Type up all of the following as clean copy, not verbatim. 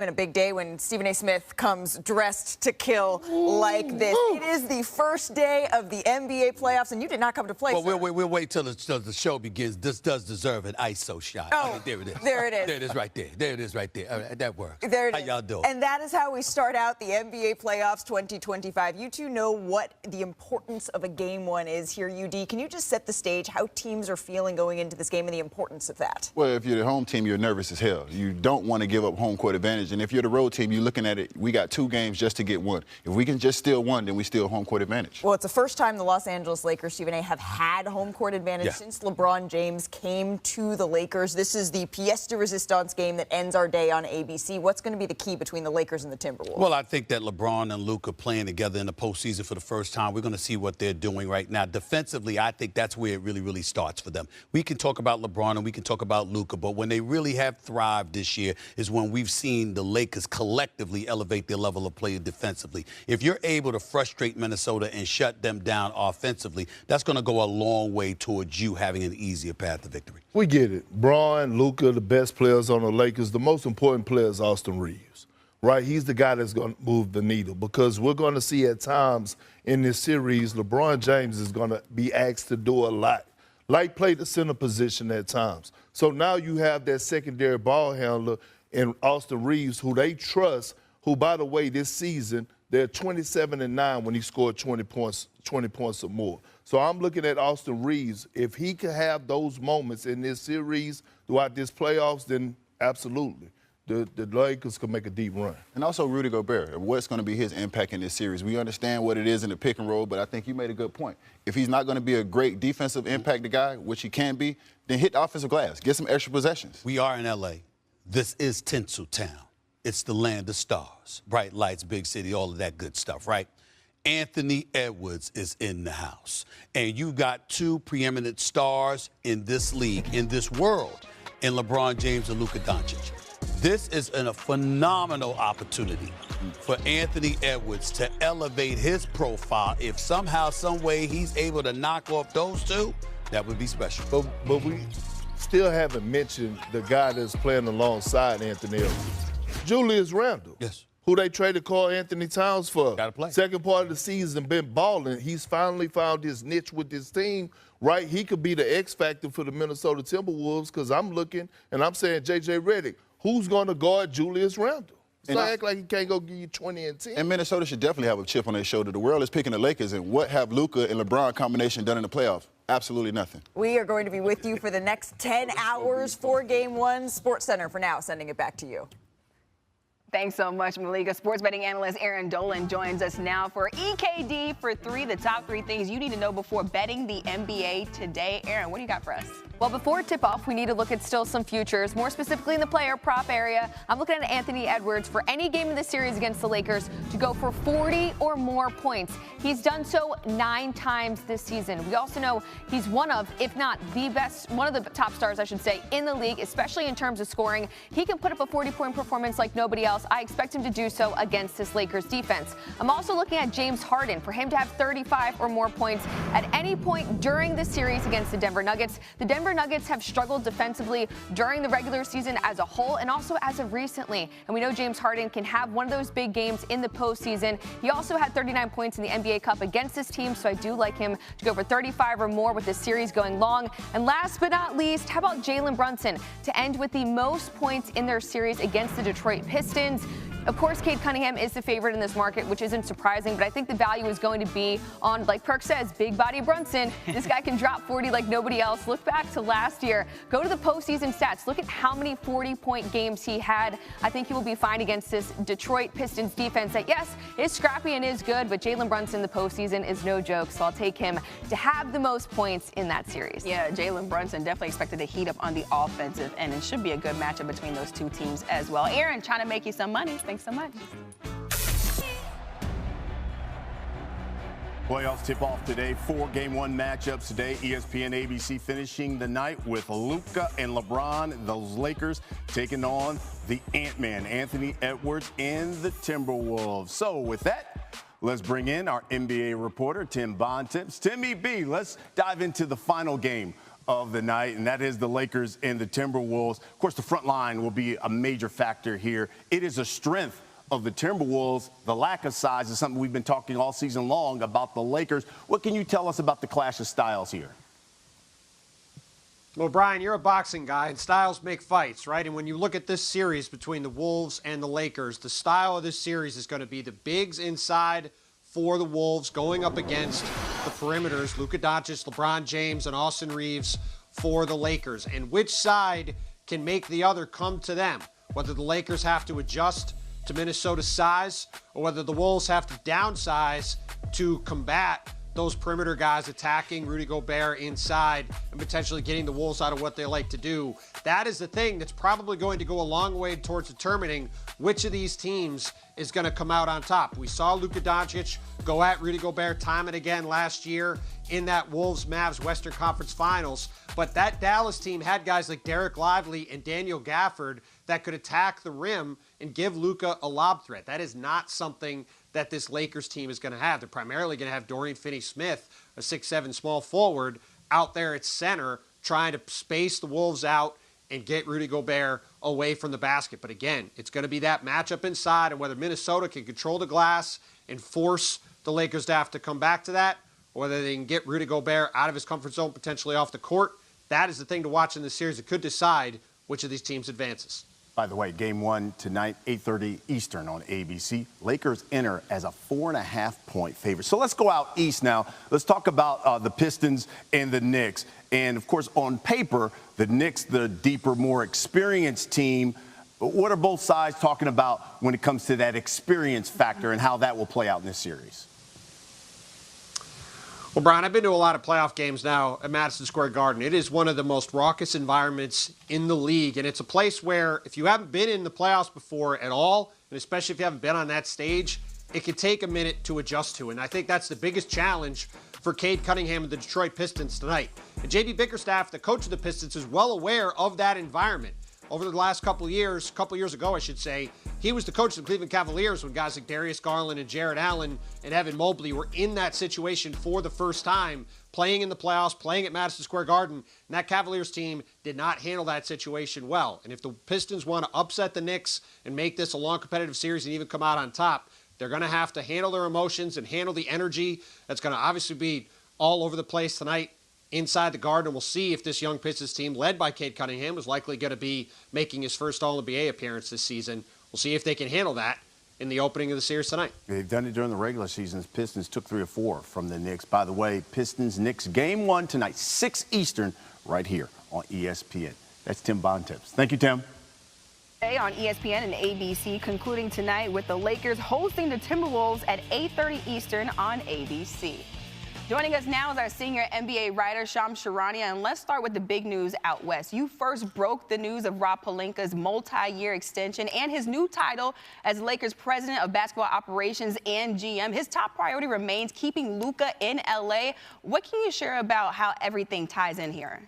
Been a big day when Stephen A. Smith comes dressed to kill like this. It is the first day of the NBA playoffs, and you did not come to play. Well, we'll wait till the show begins. This does deserve an ISO shot. Oh, I mean, there it is. There it is. There it is right there. There it is right there. All right, that works. There it how is. y'all doing? And that is how we start out the NBA playoffs 2025. You two know what the importance of a game one is here, UD. Can you just set the stage, how teams are feeling going into this game and the importance of that? Well, if you're the home team, you're nervous as hell. You don't want to give up home court advantage. And if you're the road team, you're looking at it, we got 2 games just to get 1. If we can just steal 1, then we steal home court advantage. Well, it's the first time the Los Angeles Lakers, Stephen A., have had home court advantage since LeBron James came to the Lakers. This is the pièce de résistance game that ends our day on ABC. What's going to be the key between the Lakers and the Timberwolves? Well, I think that LeBron and Luka playing together in the postseason for the first time, we're going to see what they're doing right now. Defensively, I think that's where it really starts for them. We can talk about LeBron and we can talk about Luka, but when they really have thrived this year is when we've seen the Lakers collectively elevate their level of play defensively. If you're able to frustrate Minnesota and shut them down offensively, that's going to go a long way towards you having an easier path to victory. We get it. Bron, Luka, the best players on the Lakers. The most important player is Austin Reeves, right? He's the guy that's going to move the needle because we're going to see at times in this series, LeBron James is going to be asked to do a lot, like play the center position at times. So now you have that secondary ball handler in Austin Reeves, who they trust, who, by the way, this season, they're 27-9 when he scored 20 points or more. So I'm looking at Austin Reeves. If he can have those moments in this series throughout this playoffs, then absolutely. The Lakers can make a deep run. And also Rudy Gobert, what's going to be his impact in this series? We understand what it is in the pick and roll, but I think you made a good point. If he's not going to be a great defensive impact guy, which he can be, then hit the offensive glass. Get some extra possessions. We are in L.A. This is Tinseltown. It's the land of stars, bright lights, big city, all of that good stuff, right? Anthony Edwards is in the house. And you got 2 preeminent stars in this league, in this world, in LeBron James and Luka Doncic. This is a phenomenal opportunity for Anthony Edwards to elevate his profile. If somehow, some way he's able to knock off those 2, that would be special. But we still haven't mentioned the guy that's playing alongside Anthony Edwards. Julius Randle, who they traded Karl Anthony Towns for. Gotta play. Second part of the season, been balling. He's finally found his niche with this team, right? He could be the X factor for the Minnesota Timberwolves because I'm looking and I'm saying, J.J. Redick, who's going to guard Julius Randle? It's not act like he can't go give you 20 and 10. And Minnesota should definitely have a chip on their shoulder. The world is picking the Lakers, and what have Luka and LeBron combination done in the playoffs? Absolutely nothing. We are going to be with you for the next 10 hours for Game 1. SportsCenter for now, sending it back to you. Thanks so much, Malika. Sports betting analyst Aaron Dolan joins us now for EKD for 3, the top 3 things you need to know before betting the NBA today. Aaron, what do you got for us? Well, before tip-off, we need to look at still some futures, more specifically in the player prop area. I'm looking at Anthony Edwards for any game in the series against the Lakers to go for 40 or more points. He's done so 9 times this season. We also know he's one of, if not the best, one of the top stars, I should say, in the league, especially in terms of scoring. He can put up a 40-point performance like nobody else. I expect him to do so against this Lakers defense. I'm also looking at James Harden for him to have 35 or more points at any point during the series against the Denver Nuggets. The Denver Nuggets have struggled defensively during the regular season as a whole and also as of recently. And we know James Harden can have one of those big games in the postseason. He also had 39 points in the NBA Cup against this team, so I do like him to go for 35 or more with this series going long. And last but not least, how about Jalen Brunson to end with the most points in their series against the Detroit Pistons? Of course, Cade Cunningham is the favorite in this market, which isn't surprising, but I think the value is going to be on, like Perk says, big body Brunson. This guy can drop 40 like nobody else. Look back to last year. Go to the postseason stats. Look at how many 40-point games he had. I think he will be fine against this Detroit Pistons defense that, yes, is scrappy and is good, but Jalen Brunson in the postseason is no joke, so I'll take him to have the most points in that series. Yeah, Jalen Brunson definitely expected to heat up on the offensive end. It should be a good matchup between those 2 teams as well. Aaron, trying to make you some money. Thanks so much. Playoffs tip off today. 4 Game 1 matchups today. ESPN ABC finishing the night with Luka and LeBron, those Lakers, taking on the Ant-Man, Anthony Edwards, and the Timberwolves. So with that, let's bring in our NBA reporter, Tim Bontemps. Timmy B, let's dive into the final game of the night, and that is the Lakers and the Timberwolves. Of course, the front line will be a major factor here. It is a strength of the Timberwolves. The lack of size is something we've been talking all season long about the Lakers. What can you tell us about the clash of styles here? Well, Brian, you're a boxing guy, and styles make fights, right? And when you look at this series between the Wolves and the Lakers, the style of this series is going to be the bigs inside for the Wolves going up against the perimeters, Luka Doncic, LeBron James, and Austin Reeves for the Lakers. And which side can make the other come to them? Whether the Lakers have to adjust to Minnesota's size or whether the Wolves have to downsize to combat those perimeter guys attacking Rudy Gobert inside and potentially getting the Wolves out of what they like to do. That is the thing that's probably going to go a long way towards determining which of these teams is going to come out on top. We saw Luka Doncic go at Rudy Gobert time and again last year in that Wolves-Mavs Western Conference Finals, but that Dallas team had guys like Derek Lively and Daniel Gafford that could attack the rim and give Luka a lob threat. That is not something that this Lakers team is going to have. They're primarily going to have Dorian Finney-Smith, a 6'7" small forward, out there at center trying to space the Wolves out and get Rudy Gobert away from the basket. But again, it's going to be that matchup inside and whether Minnesota can control the glass and force the Lakers to have to come back to that, or whether they can get Rudy Gobert out of his comfort zone, potentially off the court. That is the thing to watch in this series. It could decide which of these teams advances. By the way, game one tonight, 8:30 Eastern on ABC. Lakers enter as a 4.5-point favorite. So let's go out east now. Let's talk about the Pistons and the Knicks. And, of course, on paper, the Knicks, the deeper, more experienced team. What are both sides talking about when it comes to that experience factor and how that will play out in this series? Well, Brian, I've been to a lot of playoff games now at Madison Square Garden. It is one of the most raucous environments in the league, and it's a place where if you haven't been in the playoffs before at all, and especially if you haven't been on that stage, it can take a minute to adjust to. And I think that's the biggest challenge for Cade Cunningham and the Detroit Pistons tonight. And J.B. Bickerstaff, the coach of the Pistons, is well aware of that environment. Over the last couple years ago, I should say, he was the coach of the Cleveland Cavaliers when guys like Darius Garland and Jarrett Allen and Evan Mobley were in that situation for the first time, playing in the playoffs, playing at Madison Square Garden, and that Cavaliers team did not handle that situation well. And if the Pistons want to upset the Knicks and make this a long competitive series and even come out on top, they're going to have to handle their emotions and handle the energy that's going to obviously be all over the place tonight inside the Garden. We'll see if this young Pistons team, led by Cade Cunningham, is likely going to be making his first All-NBA appearance this season. We'll see if they can handle that in the opening of the series tonight. They've done it during the regular season. Pistons took 3 or 4 from the Knicks. By the way, Pistons-Knicks game 1 tonight, 6 Eastern, right here on ESPN. That's Tim Bontemps. Thank you, Tim. On ESPN and ABC, concluding tonight with the Lakers hosting the Timberwolves at 8:30 Eastern on ABC. Joining us now is our senior NBA writer, Shams Charania, and let's start with the big news out west. You first broke the news of Rob Pelinka's multi-year extension and his new title as Lakers president of basketball operations and GM. His top priority remains keeping Luka in LA. What can you share about how everything ties in here?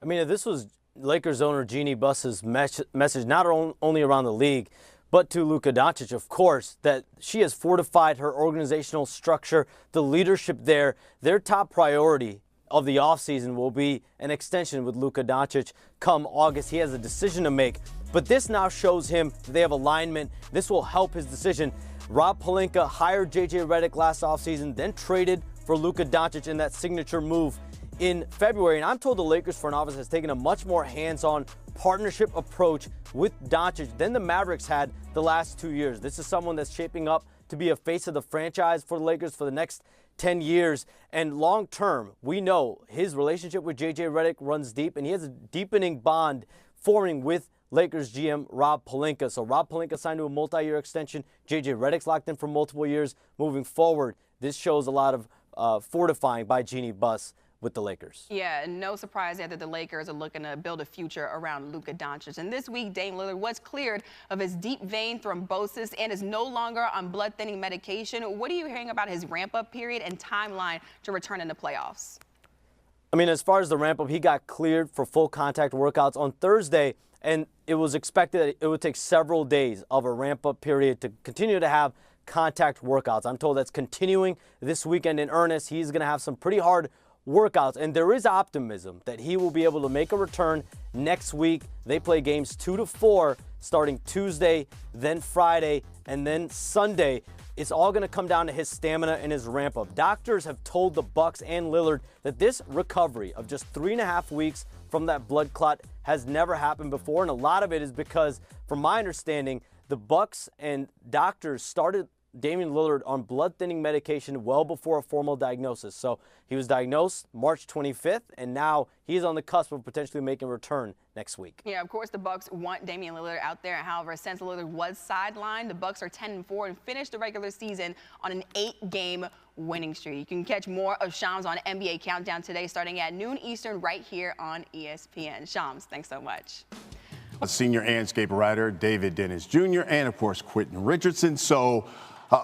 I mean, if this was Lakers owner Jeannie Buss's message, not only around the league, but to Luka Doncic, of course, that she has fortified her organizational structure, the leadership there. Their top priority of the offseason will be an extension with Luka Doncic come August. He has a decision to make, but this now shows him that they have alignment. This will help his decision. Rob Pelinka hired J.J. Redick last offseason, then traded for Luka Doncic in that signature move in February. And I'm told the Lakers front office has taken a much more hands-on partnership approach with Doncic than the Mavericks had the last 2 years. This is someone that's shaping up to be a face of the franchise for the Lakers for the next 10 years. And long term, we know his relationship with J.J. Redick runs deep, and he has a deepening bond forming with Lakers GM Rob Pelinka. So Rob Pelinka signed to a multi-year extension. J.J. Redick's locked in for multiple years moving forward. This shows a lot of fortifying by Jeannie Buss with the Lakers. Yeah, no surprise there that the Lakers are looking to build a future around Luka Doncic. And this week, Dame Lillard was cleared of his deep vein thrombosis and is no longer on blood-thinning medication. What are you hearing about his ramp-up period and timeline to return in the playoffs? I mean, as far as the ramp-up, he got cleared for full contact workouts on Thursday, and it was expected that it would take several days of a ramp-up period to continue to have contact workouts. I'm told that's continuing this weekend in earnest. He's going to have some pretty hard workouts, and there is optimism that he will be able to make a return next week. They play games 2 to 4 starting Tuesday, then Friday, and then Sunday. It's all going to come down to his stamina and his ramp up. Doctors have told the Bucks and Lillard that this recovery of just 3.5 weeks from that blood clot has never happened before, and a lot of it is because, from my understanding, the Bucks and doctors started Damian Lillard on blood-thinning medication well before a formal diagnosis. So he was diagnosed March 25th, and now he's on the cusp of potentially making a return next week. Yeah, of course, the Bucks want Damian Lillard out there. However, since Lillard was sidelined, the Bucks are 10-4 and finished the regular season on an 8-game winning streak. You can catch more of Shams on NBA Countdown today starting at noon Eastern right here on ESPN. Shams, thanks so much. A senior landscape writer, David Dennis Jr., and, of course, Quentin Richardson. So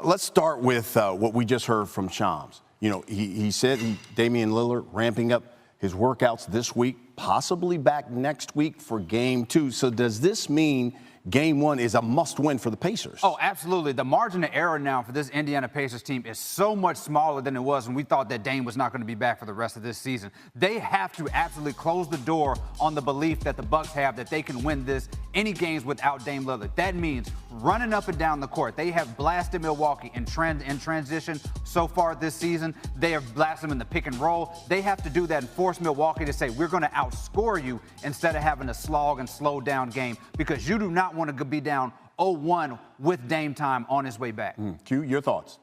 let's start with what we just heard from Shams. You know, he said Damian Lillard ramping up his workouts this week, possibly back next week for Game 2. So does this mean Game 1 is a must-win for the Pacers? Oh, absolutely. The margin of error now for this Indiana Pacers team is so much smaller than it was when we thought that Dame was not going to be back for the rest of this season. They have to absolutely close the door on the belief that the Bucks have that they can win any games without Dame Lillard. That means running up and down the court. They have blasted Milwaukee in transition so far this season. They have blasted them in the pick and roll. They have to do that and force Milwaukee to say, we're going to outscore you instead of having a slog and slow down game, because you do not want to be down 0-1 with Dame time on his way back. Q, your thoughts?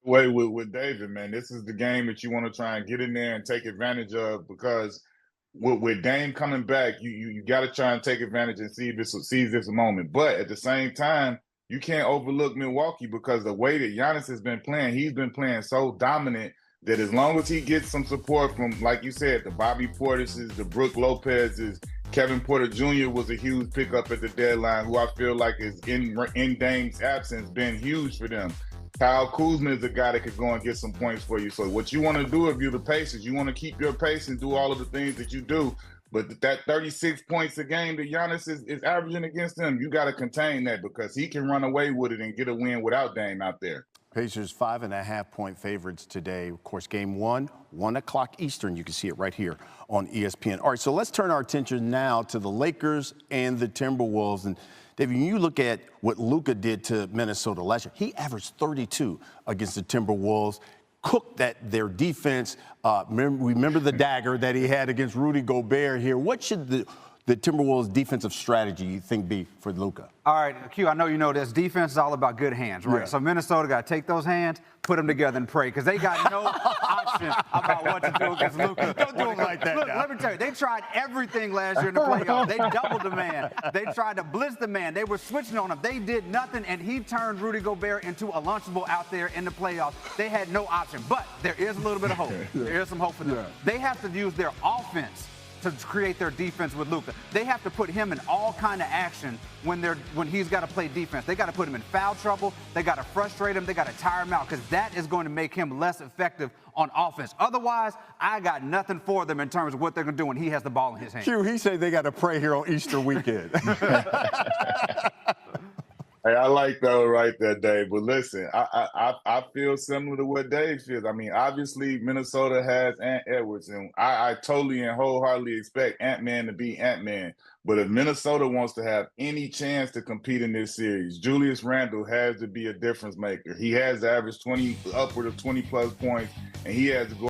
With David, man, this is the game that you want to try and get in there and take advantage of, because with Dame coming back, you got to try and take advantage and seize this moment. But at the same time, you can't overlook Milwaukee, because the way that Giannis has been playing, he's been playing so dominant that as long as he gets some support from, like you said, the Bobby Portises, the Brook Lopez's, Kevin Porter Jr. was a huge pickup at the deadline, who I feel like is in Dame's absence been huge for them. Kyle Kuzma is a guy that could go and get some points for you. So what you want to do if you're the Pacers, you want to keep your pace and do all of the things that you do. But that 36 points a game that Giannis is averaging against them, you got to contain that, because he can run away with it and get a win without Dame out there. Pacers 5.5-point favorites today. Of course, Game 1, 1 o'clock Eastern. You can see it right here on ESPN. All right, so let's turn our attention now to the Lakers and the Timberwolves. And David, when you look at what Luka did to Minnesota last year, he averaged 32 against the Timberwolves, cooked their defense. Remember the dagger that he had against Rudy Gobert here. What should the Timberwolves' defensive strategy, you think, be for Luka? All right, Q, I know you know this. Defense is all about good hands, right? Yeah. So Minnesota got to take those hands, put them together, and pray, because they got no option about what to do against Luka. Don't do him like that. Look, now. let me tell you, they tried everything last year in the playoffs. They doubled the man. They tried to blitz the man. They were switching on him. They did nothing, and he turned Rudy Gobert into a lunchable out there in the playoffs. They had no option, but there is a little bit of hope. There is some hope for them. They have to use their offense to create their defense with Luka. They have to put him in all kind of action when he's got to play defense. They got to put him in foul trouble. They got to frustrate him. They got to tire him out, because that is going to make him less effective on offense. Otherwise, I got nothing for them in terms of what they're going to do when he has the ball in his hand. Q, he said they got to pray here on Easter weekend. Hey, I like that right there, Dave. But listen, I feel similar to what Dave feels. I mean, obviously, Minnesota has Ant Edwards, and I totally and wholeheartedly expect Ant-Man to be Ant-Man. But if Minnesota wants to have any chance to compete in this series, Julius Randle has to be a difference maker. He has to average upward of 20-plus points, and he has to go